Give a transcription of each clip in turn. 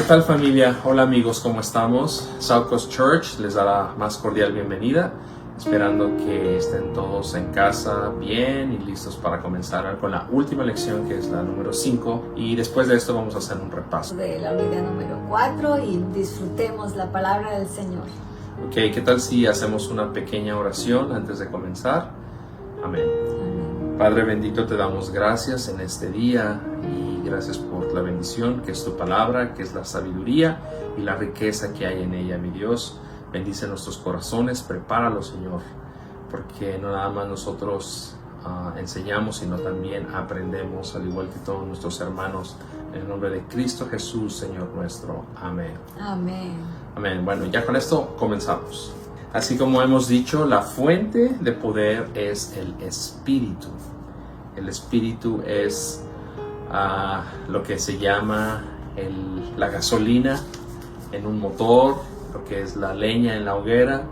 ¿Qué tal, familia? Hola amigos, ¿cómo estamos? South Coast Church les da la más cordial bienvenida, esperando que estén todos en casa bien y listos para comenzar con la última lección, que es la número 5, y después de esto vamos a hacer un repaso de la unidad número 4 y disfrutemos la palabra del Señor. Ok, ¿qué tal si hacemos una pequeña oración antes de comenzar? Amén. Padre bendito, te damos gracias en este día y gracias por la bendición que es tu palabra, que es la sabiduría y la riqueza que hay en ella, mi Dios. Bendice nuestros corazones, prepáralos, Señor, porque no nada más nosotros enseñamos, sino también aprendemos, al igual que todos nuestros hermanos, en el nombre de Cristo Jesús, Señor nuestro. Amén. Amén. Amén. Bueno, ya con esto comenzamos. Así como hemos dicho, la fuente de poder es el Espíritu. El Espíritu es lo que se llama la gasolina en un motor, lo que es la leña en la hoguera,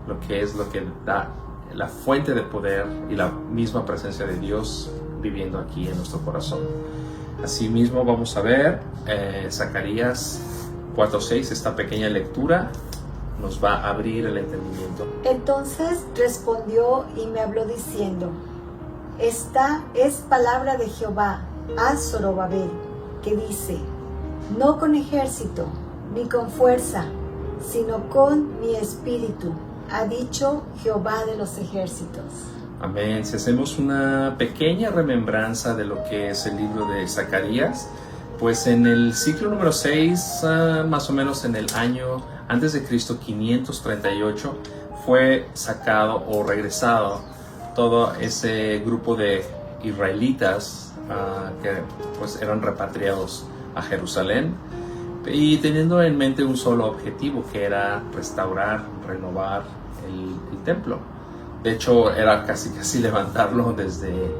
lo que da la fuente de poder y la misma presencia de Dios viviendo aquí en nuestro corazón. Asimismo vamos a ver Zacarías 4:6, esta pequeña lectura nos va a abrir el entendimiento. Entonces respondió y me habló diciendo: Esta es palabra de Jehová a Zorobabel, que dice: No con ejército ni con fuerza, sino con mi espíritu, ha dicho Jehová de los ejércitos. Amén. Si hacemos una pequeña remembranza de lo que es el libro de Zacarías, pues en el ciclo número 6, más o menos en el año antes de Cristo 538, fue sacado o regresado todo ese grupo de israelitas que pues eran repatriados a Jerusalén, y teniendo en mente un solo objetivo, que era restaurar, renovar el templo. De hecho, era casi levantarlo desde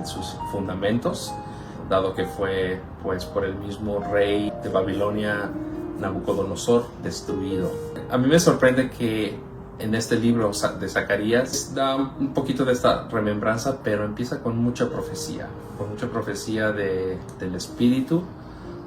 sus fundamentos, dado que fue pues por el mismo rey de Babilonia, Nabucodonosor, destruido. A mí me sorprende que en este libro de Zacarías da un poquito de esta remembranza, pero empieza con mucha profecía del Espíritu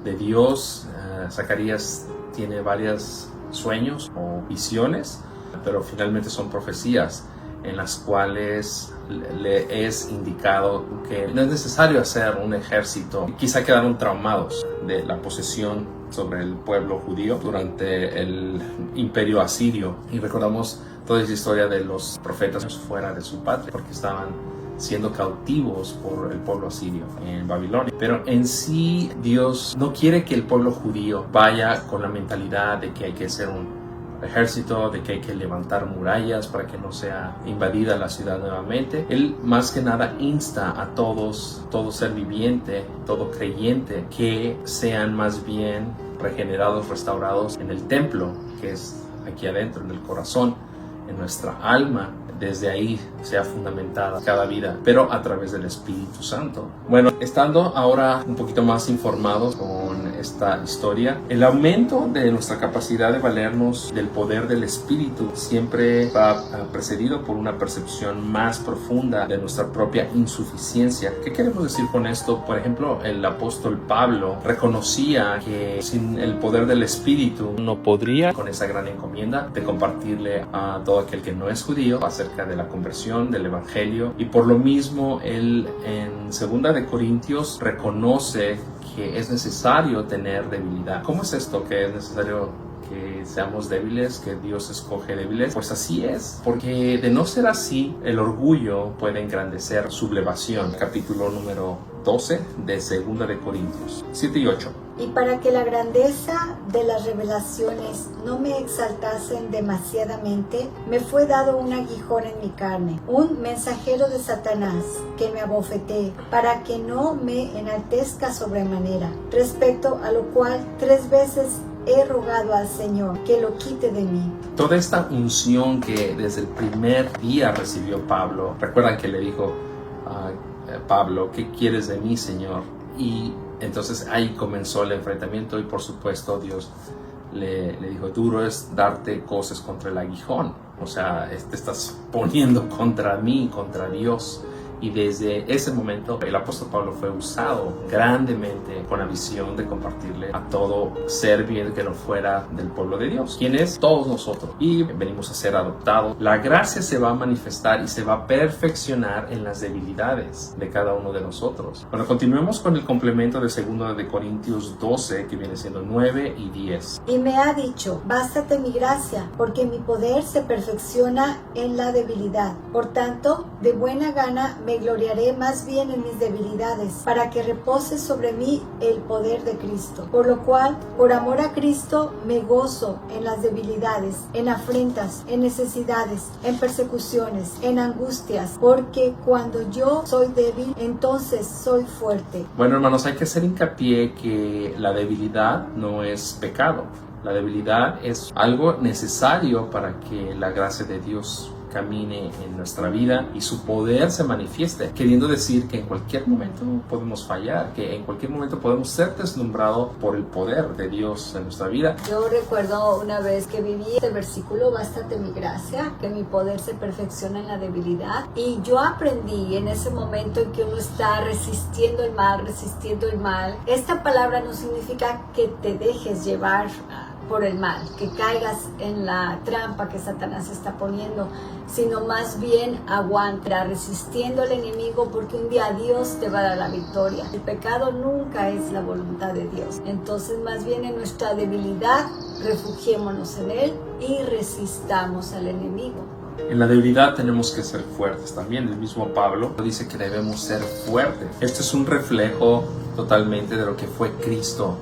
de Dios. Zacarías tiene varios sueños o visiones, pero finalmente son profecías en las cuales le es indicado que no es necesario hacer un ejército. Quizá quedaron traumados de la posesión sobre el pueblo judío durante el imperio asirio, y recordamos toda esa historia de los profetas fuera de su patria porque estaban siendo cautivos por el pueblo asirio en Babilonia. Pero en sí, Dios no quiere que el pueblo judío vaya con la mentalidad de que hay que hacer un ejército, de que hay que levantar murallas para que no sea invadida la ciudad nuevamente. Él más que nada insta a todo ser viviente, todo creyente, que sean más bien regenerados, restaurados en el templo, que es aquí adentro, en el corazón, en nuestra alma. Desde ahí sea fundamentada cada vida, pero a través del Espíritu Santo. Bueno, estando ahora un poquito más informados con esta historia, el aumento de nuestra capacidad de valernos del poder del Espíritu siempre va precedido por una percepción más profunda de nuestra propia insuficiencia. ¿Qué queremos decir con esto? Por ejemplo, el apóstol Pablo reconocía que sin el poder del Espíritu no podría, con esa gran encomienda de compartirle a todo aquel que no es judío acerca de la conversión, del evangelio, y por lo mismo él en 2 de Corintios reconoce que es necesario tener debilidad. ¿Cómo es esto que es necesario que seamos débiles, que Dios escoge débiles? Pues así es, porque de no ser así, el orgullo puede engrandecer sublevación. Capítulo número 12 de 2 de Corintios 7 y 8. Y para que la grandeza de las revelaciones no me exaltasen demasiadamente, me fue dado un aguijón en mi carne, un mensajero de Satanás que me abofetee, para que no me enaltezca sobremanera, respecto a lo cual 3 veces he rogado al Señor que lo quite de mí. Toda esta unción que desde el primer día recibió Pablo, recuerdan que le dijo Pablo: ¿qué quieres de mí, Señor? Y entonces ahí comenzó el enfrentamiento, y por supuesto Dios le dijo: duro es darte cosas contra el aguijón. O sea, te estás poniendo contra mí, contra Dios. y desde ese momento el apóstol Pablo fue usado grandemente con la visión de compartirle a todo ser bien que no fuera del pueblo de Dios, quienes todos nosotros, y venimos a ser adoptados. La gracia se va a manifestar y se va a perfeccionar en las debilidades de cada uno de nosotros. Bueno, continuemos con el complemento de 2 de Corintios 12, que viene siendo 9 y 10. Y me ha dicho, bástate mi gracia, porque mi poder se perfecciona en la debilidad. Por tanto, de buena gana me gloriaré más bien en mis debilidades, para que repose sobre mí el poder de Cristo. Por lo cual, por amor a Cristo, me gozo en las debilidades, en afrentas, en necesidades, en persecuciones, en angustias, porque cuando yo soy débil, entonces soy fuerte. Bueno, hermanos, hay que hacer hincapié que la debilidad no es pecado. La debilidad es algo necesario para que la gracia de Dios camine en nuestra vida y su poder se manifieste, queriendo decir que en cualquier momento podemos fallar, que en cualquier momento podemos ser deslumbrados por el poder de Dios en nuestra vida. Yo recuerdo una vez que viví este versículo, bástate mi gracia, que mi poder se perfecciona en la debilidad, y yo aprendí en ese momento en que uno está resistiendo el mal, esta palabra no significa que te dejes llevar por el mal, que caigas en la trampa que Satanás está poniendo, sino más bien aguanta, resistiendo al enemigo, porque un día Dios te va a dar la victoria. El pecado nunca es la voluntad de Dios. Entonces, más bien en nuestra debilidad, refugiémonos en Él y resistamos al enemigo. En la debilidad tenemos que ser fuertes también. El mismo Pablo dice que debemos ser fuertes. Esto es un reflejo totalmente de lo que fue Cristo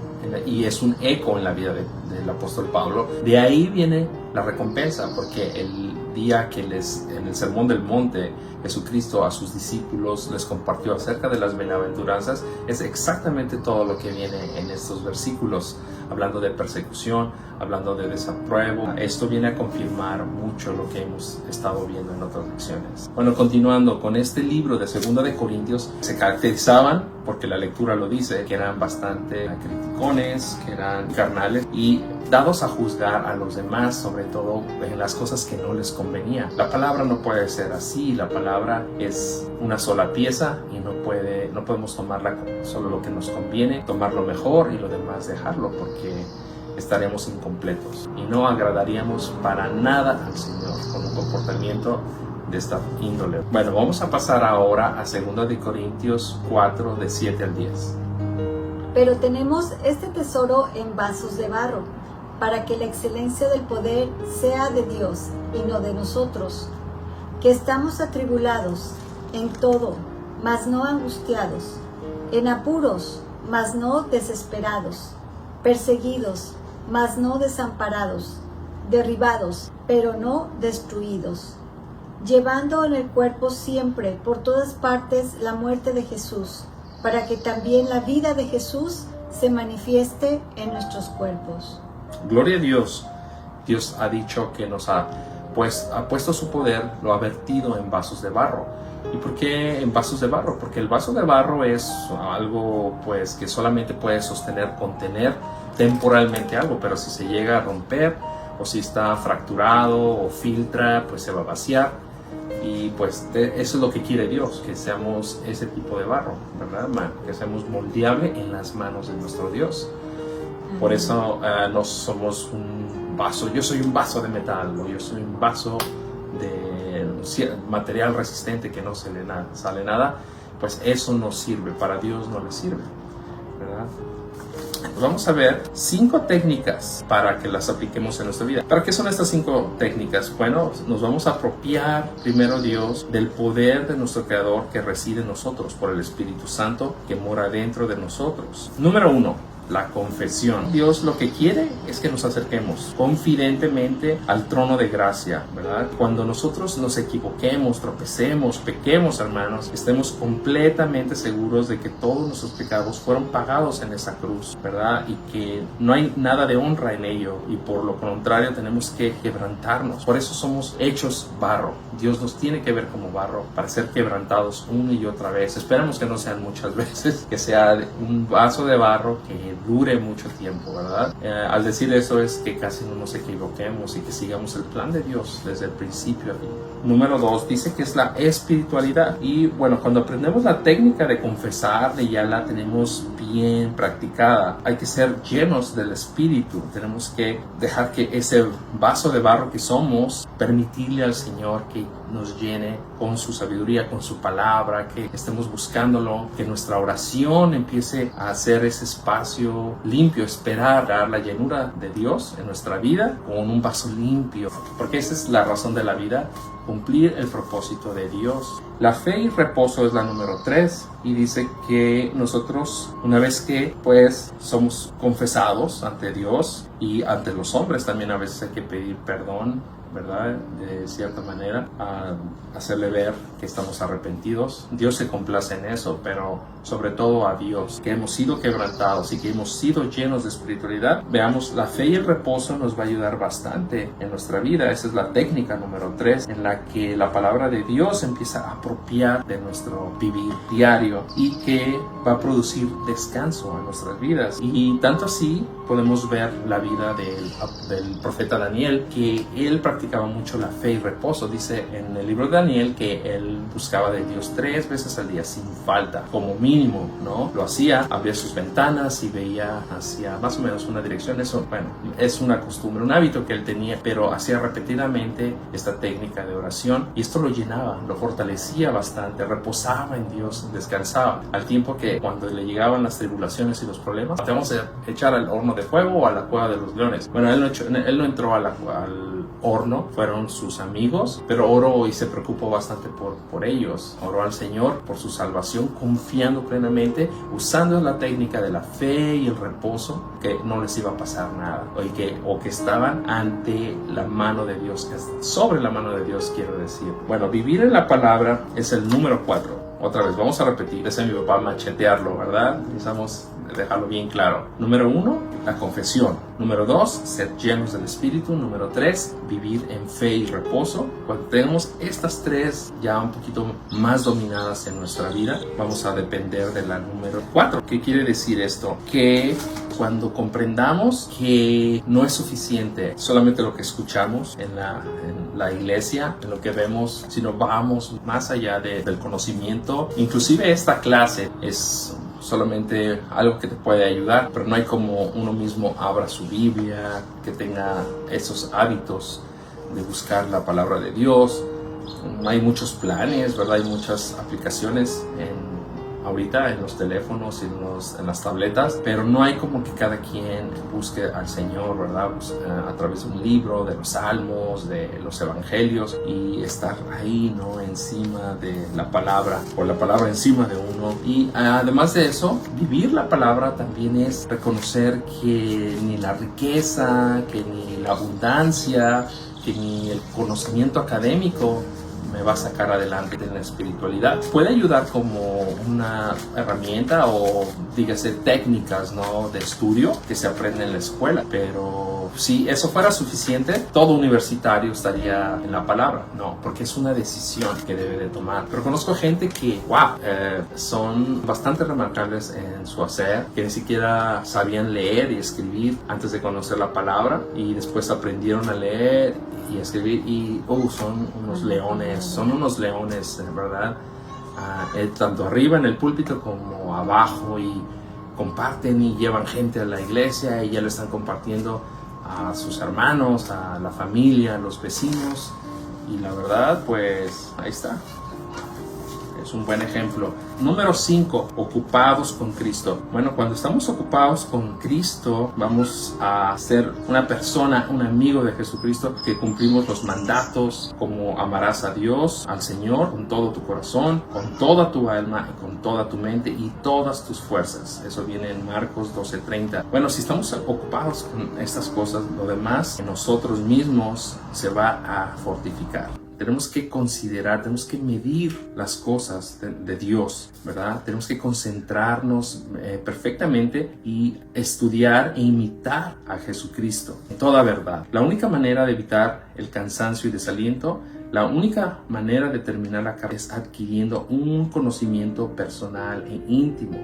y es un eco en la vida del apóstol Pablo. De ahí viene la recompensa, porque el día que en el Sermón del Monte Jesucristo a sus discípulos les compartió acerca de las bienaventuranzas, es exactamente todo lo que viene en estos versículos, hablando de persecución, hablando de desapruebo. Esto viene a confirmar mucho lo que hemos estado viendo en otras lecciones. Bueno, continuando con este libro de 2 de Corintios, se caracterizaban, porque la lectura lo dice, que eran bastante criticones, que eran carnales y dados a juzgar a los demás, sobre todo en las cosas que no les convenía. La palabra no puede ser así. La palabra es una sola pieza y no podemos tomarla solo lo que nos conviene, tomar lo mejor y lo demás dejarlo, porque estaremos incompletos y no agradaríamos para nada al Señor con un comportamiento de esta índole. Bueno, vamos a pasar ahora a 2 de Corintios 4, de 7 al 10. Pero tenemos este tesoro en vasos de barro, para que la excelencia del poder sea de Dios y no de nosotros, que estamos atribulados en todo, mas no angustiados, en apuros, mas no desesperados, perseguidos, mas no desamparados, derribados, pero no destruidos, llevando en el cuerpo siempre, por todas partes, la muerte de Jesús, para que también la vida de Jesús se manifieste en nuestros cuerpos. Gloria a Dios. Dios ha dicho que nos ha puesto su poder, lo ha vertido en vasos de barro. ¿Y por qué en vasos de barro? Porque el vaso de barro es algo que solamente puede contener temporalmente algo, pero si se llega a romper o si está fracturado o filtra, pues se va a vaciar. Y pues eso es lo que quiere Dios, que seamos ese tipo de barro, ¿verdad? Que seamos moldeables en las manos de nuestro Dios. Por eso no somos un vaso. Yo soy un vaso de metal, o yo soy un vaso de material resistente que no sale nada. Pues eso no sirve, para Dios no le sirve, ¿verdad? Vamos a ver 5 técnicas para que las apliquemos en nuestra vida. ¿Para qué son estas 5 técnicas? Bueno, nos vamos a apropiar primero, Dios, del poder de nuestro Creador que reside en nosotros por el Espíritu Santo que mora dentro de nosotros. Número 1. La confesión. Dios lo que quiere es que nos acerquemos confidentemente al trono de gracia, ¿verdad? Cuando nosotros nos equivoquemos, tropecemos, pequemos, hermanos, estemos completamente seguros de que todos nuestros pecados fueron pagados en esa cruz, ¿verdad? Y que no hay nada de honra en ello, y por lo contrario tenemos que quebrantarnos. Por eso somos hechos barro, Dios nos tiene que ver como barro para ser quebrantados una y otra vez. Esperamos que no sean muchas veces, que sea un vaso de barro que dure mucho tiempo, ¿verdad? Al decir eso es que casi no nos equivoquemos y que sigamos el plan de Dios desde el principio a fin. Número 2 dice que es la espiritualidad. Y bueno, cuando aprendemos la técnica de confesarle, ya la tenemos bien practicada. Hay que ser llenos del Espíritu. Tenemos que dejar que ese vaso de barro que somos, permitirle al Señor que nos llene con su sabiduría, con su palabra, que estemos buscándolo, que nuestra oración empiece a hacer ese espacio limpio, esperar dar la llenura de Dios en nuestra vida con un vaso limpio, porque esa es la razón de la vida, cumplir el propósito de Dios. La fe y reposo es la número 3 y dice que nosotros, una vez que pues somos confesados ante Dios y ante los hombres, también a veces hay que pedir perdón, ¿verdad? De cierta manera, a hacerle ver que estamos arrepentidos. Dios se complace en eso, pero sobre todo a Dios, que hemos sido quebrantados y que hemos sido llenos de espiritualidad. Veamos, la fe y el reposo nos va a ayudar bastante en nuestra vida. Esa es la técnica número 3, en la que la palabra de Dios empieza a apropiar de nuestro vivir diario y que va a producir descanso en nuestras vidas. Y tanto así podemos ver la vida del profeta Daniel, que él practicaba mucho la fe y reposo. Dice en el libro de Daniel que él buscaba de Dios 3 veces al día sin falta, como mínimo, ¿no? Lo hacía, abría sus ventanas y veía hacia más o menos una dirección. Eso, bueno, es una costumbre, un hábito que él tenía, pero hacía repetidamente esta técnica de oración y esto lo llenaba, lo fortalecía bastante, reposaba en Dios, descansaba, al tiempo que cuando le llegaban las tribulaciones y los problemas, te vamos a echar al horno de fuego o a la cueva de los leones. Bueno, él no entró al horno, fueron sus amigos, pero oró y se preocupó bastante por ellos. Oró al Señor por su salvación, confiando plenamente, usando la técnica de la fe y el reposo, que no les iba a pasar nada, o que estaban ante la mano de Dios, sobre la mano de Dios, quiero decir. Bueno, vivir en la palabra es el número 4. Otra vez, vamos a repetir, ese es mi papá, machetearlo, ¿verdad? Necesitamos dejarlo bien claro. Número 1, la confesión. Número 2, ser llenos del Espíritu. Número 3, vivir en fe y reposo. Cuando tenemos estas 3 ya un poquito más dominadas en nuestra vida, vamos a depender de la número 4. ¿Qué quiere decir esto? Que cuando comprendamos que no es suficiente solamente lo que escuchamos en la iglesia, en lo que vemos, sino vamos más allá del conocimiento. Inclusive esta clase es solamente algo que te puede ayudar, pero no hay como uno mismo abra su Biblia, que tenga esos hábitos de buscar la palabra de Dios. Hay muchos planes, ¿verdad? Hay muchas aplicaciones ahorita en los teléfonos y en las tabletas, pero no hay como que cada quien busque al Señor, ¿verdad? A través de un libro, de los salmos, de los evangelios, y estar ahí, ¿no? Encima de la palabra, o la palabra encima de uno. Y además de eso, vivir la palabra también es reconocer que ni la riqueza, que ni la abundancia, que ni el conocimiento académico me va a sacar adelante en la espiritualidad. Puede ayudar como una herramienta o, dígase, técnicas, ¿no?, de estudio que se aprende en la escuela. Pero si eso fuera suficiente, todo universitario estaría en la palabra. No, porque es una decisión que debe de tomar. Pero conozco gente que, son bastante remarcables en su hacer, que ni siquiera sabían leer y escribir antes de conocer la palabra, y después aprendieron a leer y escribir y son unos leones, ¿verdad? Tanto arriba en el púlpito como abajo, y comparten y llevan gente a la iglesia y ya lo están compartiendo a sus hermanos, a la familia, a los vecinos, y la verdad, pues ahí está. Es un buen ejemplo. Número 5, ocupados con Cristo. Bueno, cuando estamos ocupados con Cristo, vamos a ser una persona, un amigo de Jesucristo, que cumplimos los mandatos, como amarás a Dios, al Señor, con todo tu corazón, con toda tu alma, y con toda tu mente y todas tus fuerzas. Eso viene en Marcos 12:30. Bueno, si estamos ocupados con estas cosas, lo demás en nosotros mismos se va a fortificar. Tenemos que considerar, tenemos que medir las cosas de Dios, ¿verdad? Tenemos que concentrarnos perfectamente y estudiar e imitar a Jesucristo en toda verdad. La única manera de evitar el cansancio y desaliento La única manera de terminar la carrera es adquiriendo un conocimiento personal e íntimo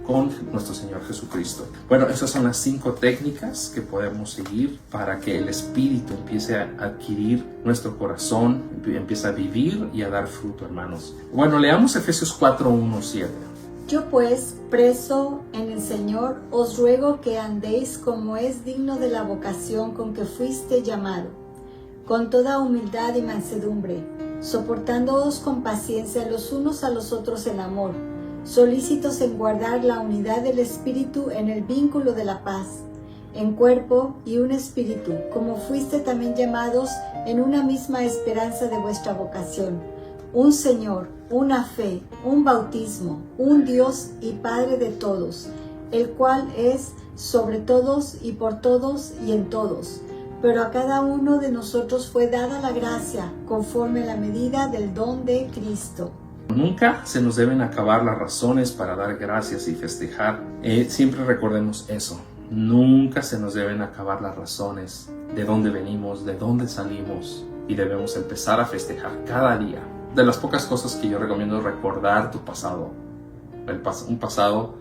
con nuestro Señor Jesucristo. Bueno, esas son las 5 técnicas que podemos seguir para que el Espíritu empiece a adquirir nuestro corazón, empiece a vivir y a dar fruto, hermanos. Bueno, leamos Efesios 4:1-7. Yo pues, preso en el Señor, os ruego que andéis como es digno de la vocación con que fuiste llamado, con toda humildad y mansedumbre, soportándoos con paciencia los unos a los otros en amor, solícitos en guardar la unidad del Espíritu en el vínculo de la paz, en cuerpo y un espíritu, como fuiste también llamados en una misma esperanza de vuestra vocación, un Señor, una fe, un bautismo, un Dios y Padre de todos, el cual es sobre todos y por todos y en todos. Pero a cada uno de nosotros fue dada la gracia conforme a la medida del don de Cristo. Nunca se nos deben acabar las razones para dar gracias y festejar. Siempre recordemos eso. Nunca se nos deben acabar las razones de dónde venimos, de dónde salimos, y debemos empezar a festejar cada día. De las pocas cosas que yo recomiendo es recordar tu pasado. Un pasado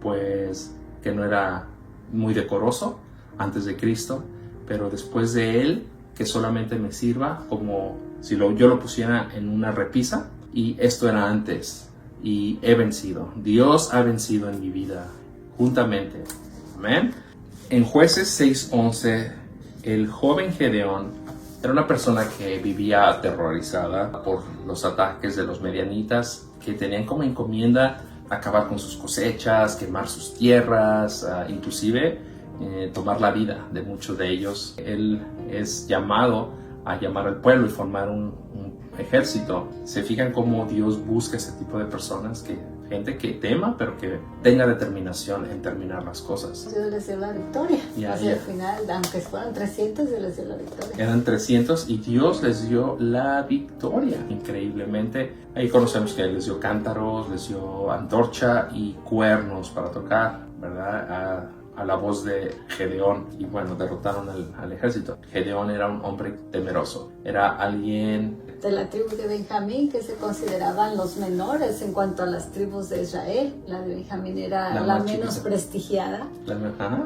pues que no era muy decoroso antes de Cristo, pero después de él que solamente me sirva como si yo lo pusiera en una repisa, y esto era antes y he vencido. Dios ha vencido en mi vida juntamente. Amén. En Jueces 6:11, el joven Gedeón era una persona que vivía aterrorizada por los ataques de los medianitas, que tenían como encomienda acabar con sus cosechas, quemar sus tierras, inclusive tomar la vida de muchos de ellos. Él es llamado a llamar al pueblo y formar un ejército. Se fijan cómo Dios busca ese tipo de personas, gente que tema, pero que tenga determinación en terminar las cosas. Dios les dio la victoria. Al final, aunque fueran 300, Dios les dio la victoria. Eran 300 y Dios les dio la victoria. Increíblemente, ahí conocemos que Él les dio cántaros, les dio antorcha y cuernos para tocar, ¿verdad? A la voz de Gedeón, y bueno, derrotaron al ejército. Gedeón era un hombre temeroso, era alguien de la tribu de Benjamín, que se consideraban los menores en cuanto a las tribus de Israel. La de Benjamín era la menos prestigiada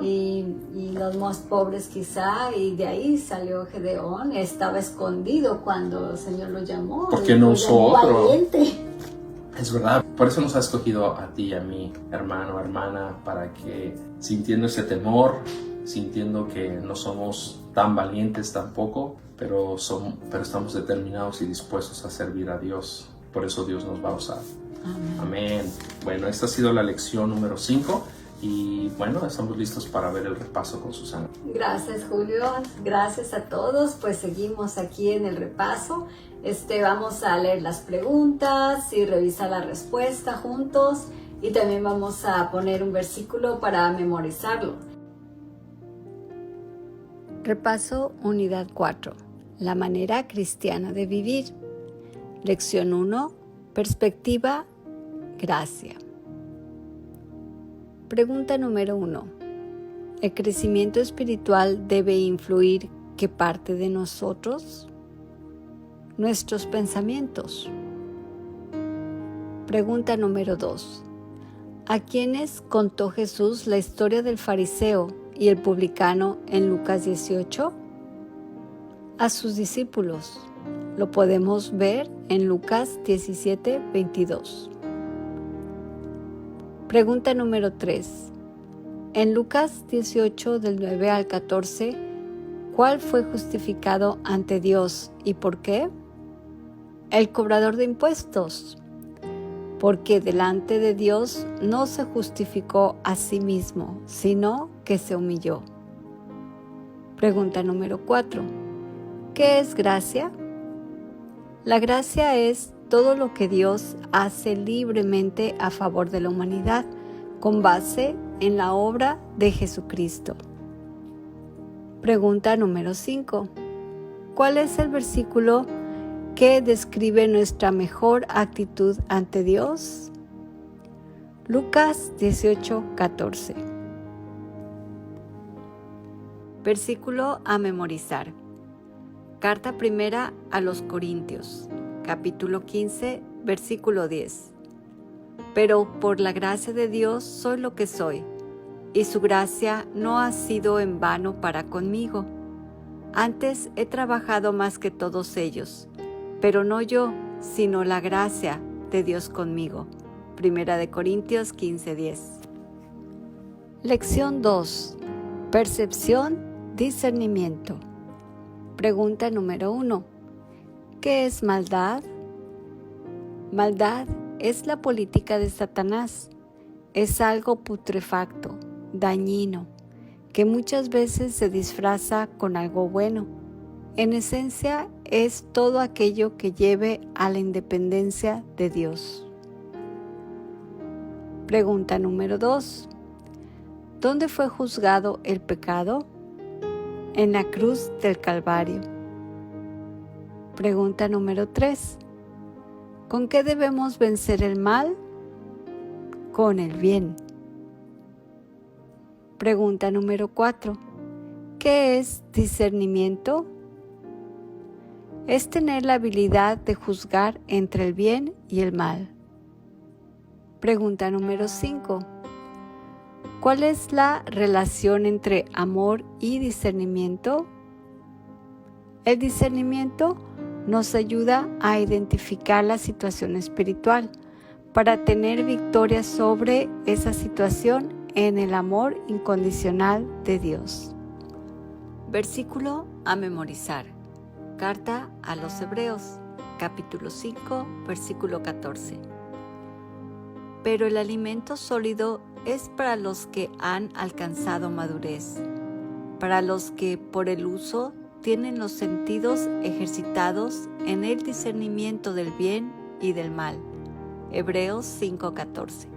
y los más pobres quizá, y de ahí salió Gedeón. Estaba escondido cuando el Señor lo llamó. Porque no usó otro. Valiente. Es verdad, por eso nos ha escogido a ti y a mí, hermano, hermana, para que sintiendo ese temor, sintiendo que no somos tan valientes tampoco, pero estamos determinados y dispuestos a servir a Dios. Por eso Dios nos va a usar. Amén. Bueno, esta ha sido la lección número 5 y bueno, estamos listos para ver el repaso con Susana. Gracias, Julio. Gracias a todos. Pues seguimos aquí en el repaso. Vamos a leer las preguntas y revisar la respuesta juntos, y también vamos a poner un versículo para memorizarlo. Repaso unidad 4. La manera cristiana de vivir. Lección 1. Perspectiva, gracia. Pregunta número 1. ¿El crecimiento espiritual debe influir qué parte de nosotros? Nuestros pensamientos. Pregunta número 2. ¿A quiénes contó Jesús la historia del fariseo y el publicano en Lucas 18? A sus discípulos. Lo podemos ver en Lucas 17:22. Pregunta número 3. En Lucas 18 del 9 al 14, ¿cuál fue justificado ante Dios y por qué? El cobrador de impuestos, porque delante de Dios no se justificó a sí mismo, sino que se humilló. Pregunta número 4. ¿Qué es gracia? La gracia es todo lo que Dios hace libremente a favor de la humanidad, con base en la obra de Jesucristo. Pregunta número 5. ¿Cuál es el versículo que describe nuestra mejor actitud ante Dios? Lucas 18:14. Versículo a memorizar. Carta primera a los Corintios, capítulo 15, versículo 10. Pero por la gracia de Dios soy lo que soy, y su gracia no ha sido en vano para conmigo. Antes he trabajado más que todos ellos, pero no yo, sino la gracia de Dios conmigo. Primera de Corintios 15:10. Lección 2. Percepción, discernimiento. Pregunta número 1. ¿Qué es maldad? Maldad es la política de Satanás. Es algo putrefacto, dañino, que muchas veces se disfraza con algo bueno. En esencia, es todo aquello que lleve a la independencia de Dios. Pregunta número 2. ¿Dónde fue juzgado el pecado? En la cruz del Calvario. Pregunta número 3. ¿Con qué debemos vencer el mal? Con el bien. Pregunta número 4. ¿Qué es discernimiento? Es tener la habilidad de juzgar entre el bien y el mal. Pregunta número 5. ¿Cuál es la relación entre amor y discernimiento? El discernimiento nos ayuda a identificar la situación espiritual para tener victoria sobre esa situación en el amor incondicional de Dios. Versículo a memorizar. Carta a los Hebreos, capítulo 5, versículo 14. Pero el alimento sólido es para los que han alcanzado madurez, para los que por el uso tienen los sentidos ejercitados en el discernimiento del bien y del mal. Hebreos 5:14.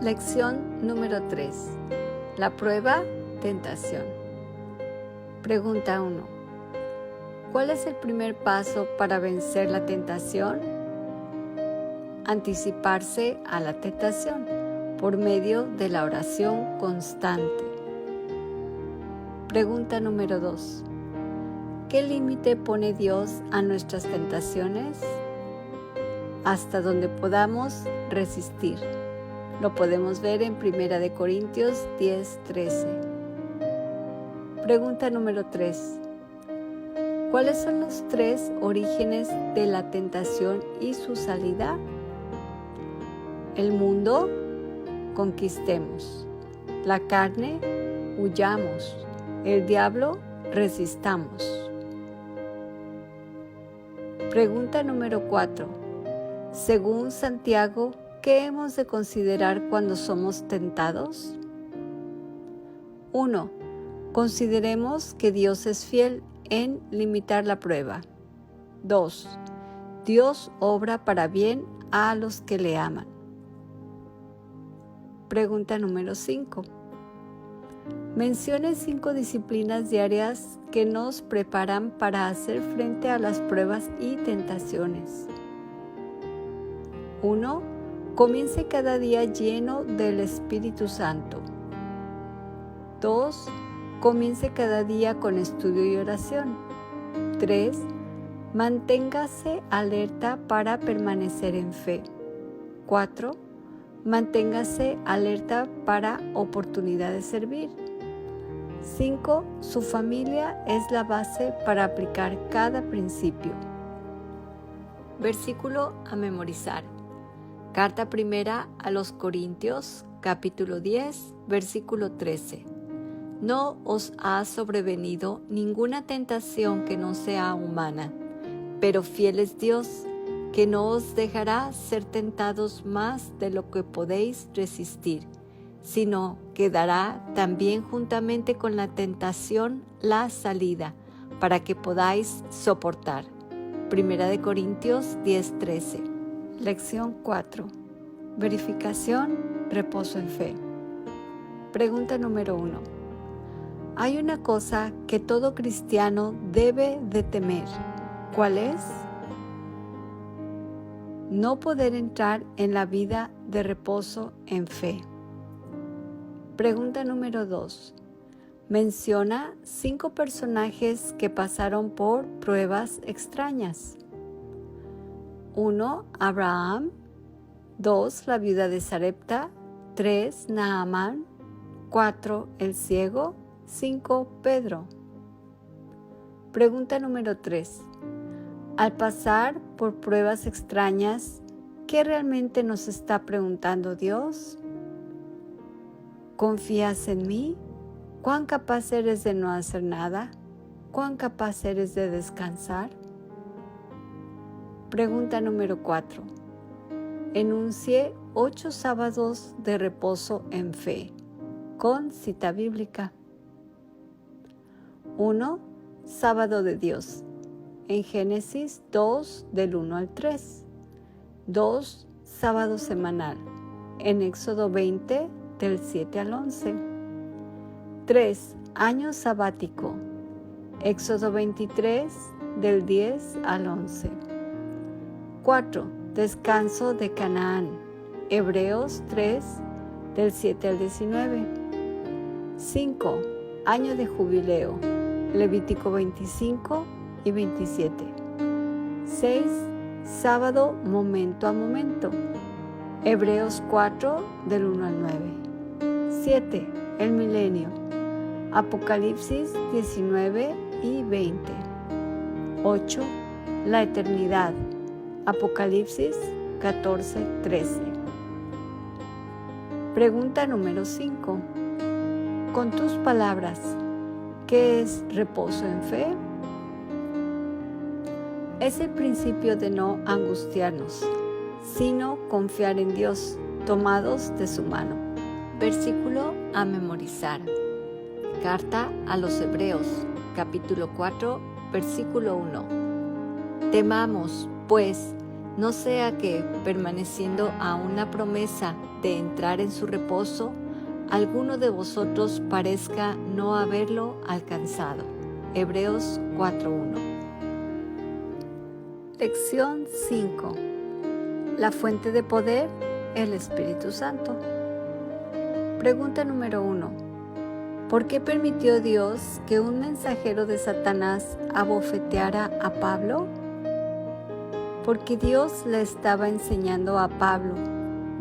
Lección número 3. La prueba, tentación. Pregunta 1. ¿Cuál es el primer paso para vencer la tentación? Anticiparse a la tentación por medio de la oración constante. Pregunta número 2. ¿Qué límite pone Dios a nuestras tentaciones? Hasta donde podamos resistir. Lo podemos ver en 1 de Corintios 10:13. Pregunta número 3. ¿Cuáles son los 3 orígenes de la tentación y su salida? El mundo, conquistemos. La carne, huyamos. El diablo, resistamos. Pregunta número 4. Según Santiago, ¿qué hemos de considerar cuando somos tentados? 1. Consideremos que Dios es fiel en limitar la prueba. 2. Dios obra para bien a los que le aman. Pregunta número 5. Mencione 5 disciplinas diarias que nos preparan para hacer frente a las pruebas y tentaciones. 1. Comience cada día lleno del Espíritu Santo. 2. Comience cada día con estudio y oración. 3. Manténgase alerta para permanecer en fe. 4. Manténgase alerta para oportunidad de servir. 5. Su familia es la base para aplicar cada principio. Versículo a memorizar. Carta primera a los Corintios, capítulo 10, versículo 13. No os ha sobrevenido ninguna tentación que no sea humana, pero fiel es Dios, que no os dejará ser tentados más de lo que podéis resistir, sino que dará también juntamente con la tentación la salida, para que podáis soportar. Primera de Corintios 10:13. Lección 4. Verificación, reposo en fe. Pregunta número 1. Hay una cosa que todo cristiano debe de temer. ¿Cuál es? No poder entrar en la vida de reposo en fe. Pregunta número 2. Menciona 5 personajes que pasaron por pruebas extrañas. 1. Abraham. 2. La viuda de Sarepta. 3. Naamán. 4. El ciego. 5. Pedro. Pregunta número 3. Al pasar por pruebas extrañas, ¿qué realmente nos está preguntando Dios? ¿Confías en mí? ¿Cuán capaz eres de no hacer nada? ¿Cuán capaz eres de descansar? Pregunta número 4. Enuncie 8 sábados de reposo en fe, con cita bíblica. 1. Sábado de Dios, en Génesis 2, del 1 al 3. 2. Sábado semanal, en Éxodo 20, del 7 al 11. 3. Año sabático, Éxodo 23, del 10 al 11. 4. Descanso de Canaán, Hebreos 3, del 7 al 19. 5. Año de jubileo, Levítico 25 y 27. 6. Sábado momento a momento, Hebreos 4, del 1 al 9. 7. El milenio, Apocalipsis 19 y 20. 8. La eternidad, Apocalipsis 14, 13. Pregunta número 5. Con tus palabras, ¿qué es reposo en fe? Es el principio de no angustiarnos, sino confiar en Dios, tomados de su mano. Versículo a memorizar. Carta a los Hebreos, capítulo 4, versículo 1. Temamos, pues, no sea que, permaneciendo aún la promesa de entrar en su reposo, alguno de vosotros parezca no haberlo alcanzado. Hebreos 4:1. Lección 5. La fuente de poder, el Espíritu Santo. Pregunta número 1. ¿Por qué permitió Dios que un mensajero de Satanás abofeteara a Pablo? Porque Dios le estaba enseñando a Pablo: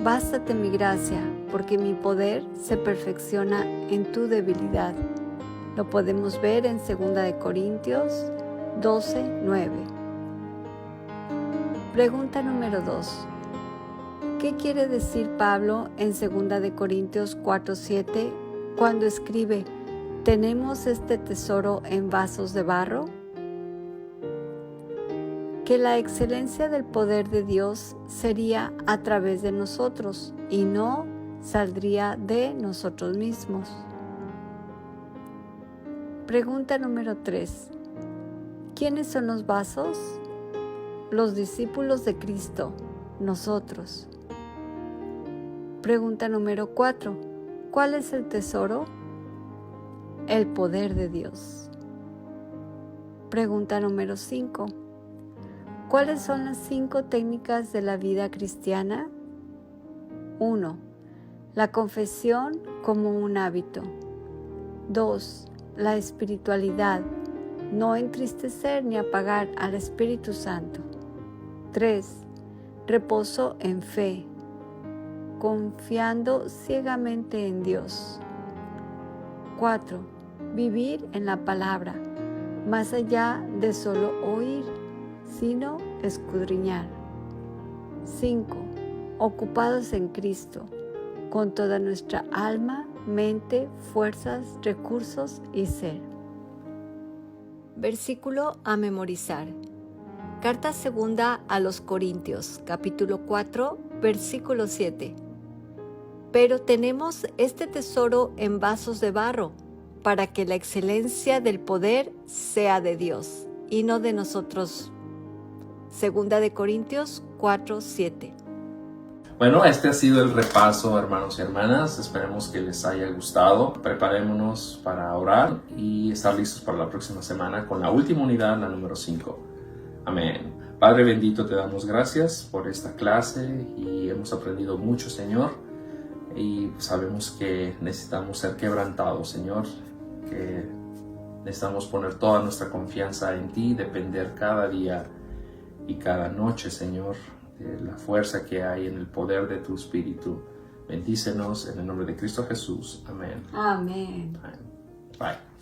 bástate mi gracia, porque mi poder se perfecciona en tu debilidad. Lo podemos ver en 2 Corintios 12:9. Pregunta número 2. ¿Qué quiere decir Pablo en 2 Corintios 4:7 cuando escribe: ¿tenemos este tesoro en vasos de barro? Que la excelencia del poder de Dios sería a través de nosotros y no saldría de nosotros mismos. Pregunta número 3. ¿Quiénes son los vasos? Los discípulos de Cristo, nosotros. Pregunta número 4. ¿Cuál es el tesoro? El poder de Dios. Pregunta número 5. ¿Cuáles son las 5 técnicas de la vida cristiana? 1. La confesión como un hábito. 2. La espiritualidad, no entristecer ni apagar al Espíritu Santo. 3. Reposo en fe, confiando ciegamente en Dios. 4. Vivir en la palabra, más allá de solo oír, sino escudriñar. 5. Ocupados en Cristo, con toda nuestra alma, mente, fuerzas, recursos y ser. Versículo a memorizar. Carta segunda a los Corintios, capítulo 4, versículo 7. Pero tenemos este tesoro en vasos de barro, para que la excelencia del poder sea de Dios y no de nosotros. 2 Corintios 4, 7. Bueno, este ha sido el repaso, hermanos y hermanas. Esperemos que les haya gustado. Preparémonos para orar y estar listos para la próxima semana con la última unidad, la número 5. Amén. Padre bendito, te damos gracias por esta clase y hemos aprendido mucho, Señor. Y sabemos que necesitamos ser quebrantados, Señor. que necesitamos poner toda nuestra confianza en ti, depender cada día y cada noche, Señor, de la fuerza que hay en el poder de tu Espíritu. Bendícenos en el nombre de Cristo Jesús. Amén. Amén. Bye.